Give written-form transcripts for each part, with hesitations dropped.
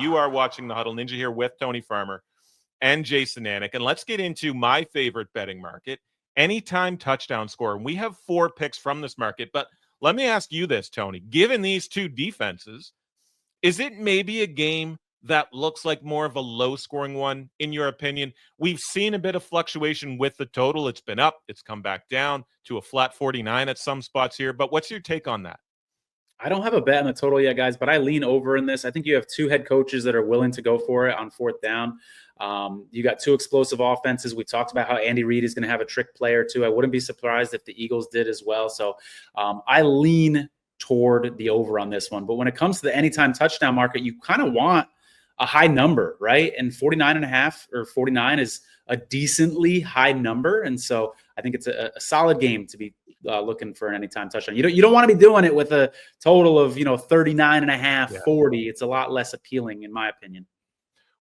You are watching The Huddle. Ninja here with Tony Farmer and Jason Anik. And let's get into my favorite betting market, anytime touchdown score. And we have 4 picks from this market. But let me ask you this, Tony. Given these 2 defenses, is it maybe a game that looks like more of a low-scoring one, in your opinion? We've seen a bit of fluctuation with the total. It's been up. It's come back down to a flat 49 at some spots here. But what's your take on that? I don't have a bet on the total yet, guys, but I lean over in this. I think you have 2 head coaches that are willing to go for it on 4th down. You got 2 explosive offenses. We talked about how Andy Reid is going to have a trick play or 2. I wouldn't be surprised if the Eagles did as well. So I lean toward the over on this one. But when it comes to the anytime touchdown market, you kind of want a high number, right? And 49.5 or 49 is a decently high number. And so I think it's a solid game to be looking for an anytime touchdown. You don't want to be doing it with a total of 39.5, 40. It's a lot less appealing, in my opinion.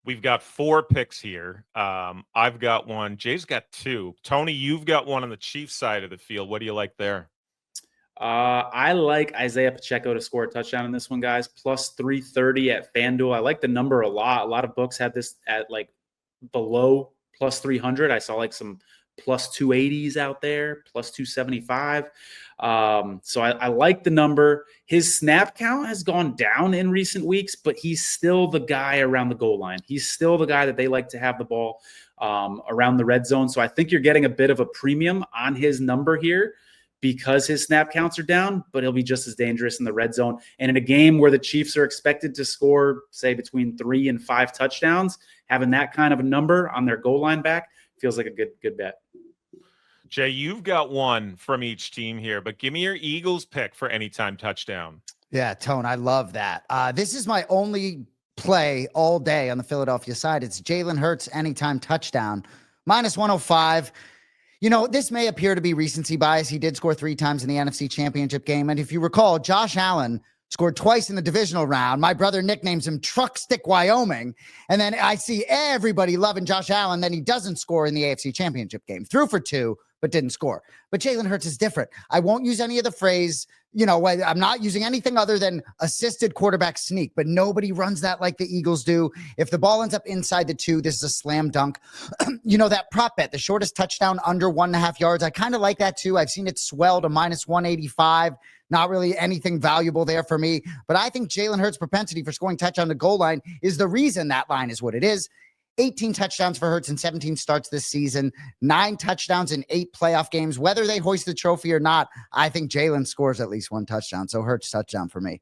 We've got 4 picks here. I've got 1. Jay's got 2. Tony, you've got 1 on the Chiefs side of the field. What do you like there? I like Isaiah Pacheco to score a touchdown in this one, guys. Plus 330 at FanDuel. I like the number a lot. A lot of books have this at like below plus 300. I saw like some plus 280s out there, plus 275. So I like the number. His snap count has gone down in recent weeks, but he's still the guy around the goal line. He's still the guy that they like to have the ball around the red zone. So I think you're getting a bit of a premium on his number here because his snap counts are down, but he'll be just as dangerous in the red zone. And in a game where the Chiefs are expected to score, say, between 3 and 5 touchdowns, having that kind of a number on their goal line back feels like a good bet. Jay, you've got 1 from each team here, but give me your Eagles pick for anytime touchdown. Yeah, Tone, I love that. This is my only play all day on the Philadelphia side. It's Jalen Hurts anytime touchdown, minus 105. This may appear to be recency bias. He did score 3 times in the NFC Championship game. And if you recall, Josh Allen scored twice in the divisional round. My brother nicknames him Truck Stick Wyoming. And then I see everybody loving Josh Allen. Then he doesn't score in the AFC Championship game. Threw for 2, but didn't score. But Jalen Hurts is different. I won't use any of the phrase, I'm not using anything other than assisted quarterback sneak, but nobody runs that like the Eagles do. If the ball ends up inside the 2, this is a slam dunk. That prop bet, the shortest touchdown under 1.5 yards. I kind of like that too. I've seen it swell to minus 185. Not really anything valuable there for me, but I think Jalen Hurts' propensity for scoring touchdown to goal line is the reason that line is what it is. 18 touchdowns for Hurts in 17 starts this season, 9 touchdowns in 8 playoff games. Whether they hoist the trophy or not, I think Jalen scores at least 1 touchdown. So Hurts touchdown for me.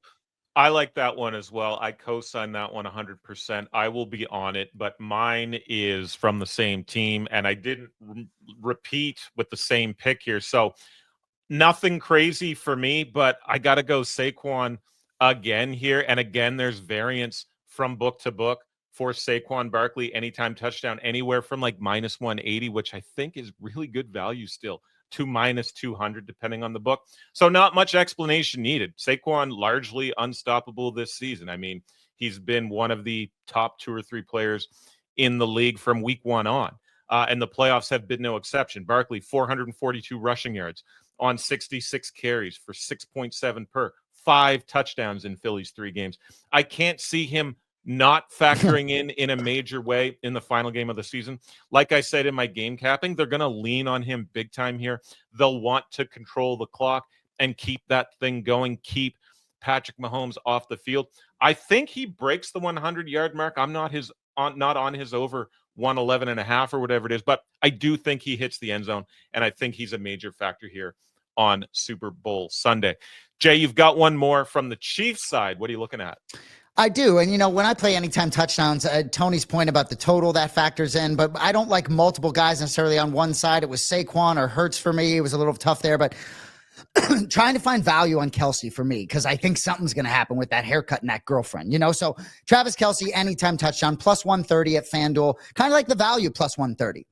I like that one as well. I co-sign that one 100%. I will be on it, but mine is from the same team, and I didn't repeat with the same pick here. So nothing crazy for me, but I got to go Saquon again here. And again, there's variance from book to book for Saquon Barkley, anytime touchdown, anywhere from like minus 180, which I think is really good value still, to minus 200, depending on the book. So not much explanation needed. Saquon largely unstoppable this season. I mean, he's been one of the top 2 or 3 players in the league from week 1 on. And the playoffs have been no exception. Barkley, 442 rushing yards on 66 carries for 6.7 per, 5 touchdowns in Philly's 3 games. I can't see him not factoring in a major way in the final game of the season. Like I said in my game capping, they're going to lean on him big time here. They'll want to control the clock and keep that thing going, keep Patrick Mahomes off the field. I think he breaks the 100-yard mark. I'm not on his over 111.5 or whatever it is, but I do think he hits the end zone, and I think he's a major factor here on Super Bowl Sunday. Jay, you've got one more from the Chiefs side. What are you looking at? I do. And, when I play anytime touchdowns, Tony's point about the total, that factors in. But I don't like multiple guys necessarily on one side. It was Saquon or Hurts for me. It was a little tough there. But trying to find value on Kelsey for me, because I think something's going to happen with that haircut and that girlfriend. So Travis Kelsey, anytime touchdown, plus 130 at FanDuel. Kind of like the value, plus 130.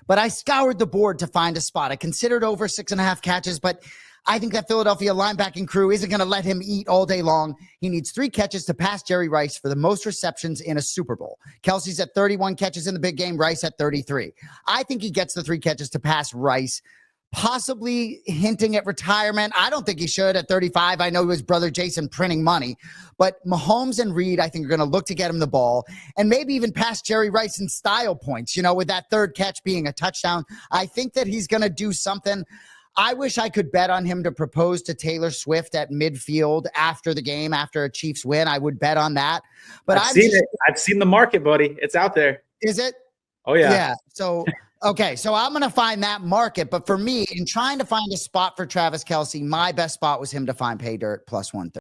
But I scoured the board to find a spot. I considered over 6.5 catches, but I think that Philadelphia linebacking crew isn't going to let him eat all day long. He needs 3 catches to pass Jerry Rice for the most receptions in a Super Bowl. Kelsey's at 31 catches in the big game, Rice at 33. I think he gets the 3 catches to pass Rice. possibly hinting at retirement. I don't think he should at 35. I know his brother Jason printing money, but Mahomes and Reed, I think, are going to look to get him the ball and maybe even pass Jerry Rice in style points, with that third catch being a touchdown. I think that he's going to do something. I wish I could bet on him to propose to Taylor Swift at midfield after the game, after a Chiefs win. I would bet on that. But I've seen it. I've seen the market, buddy. It's out there. Is it? Oh, yeah. Yeah. So, okay. So I'm going to find that market. But for me, in trying to find a spot for Travis Kelce, my best spot was him to find pay dirt plus 130.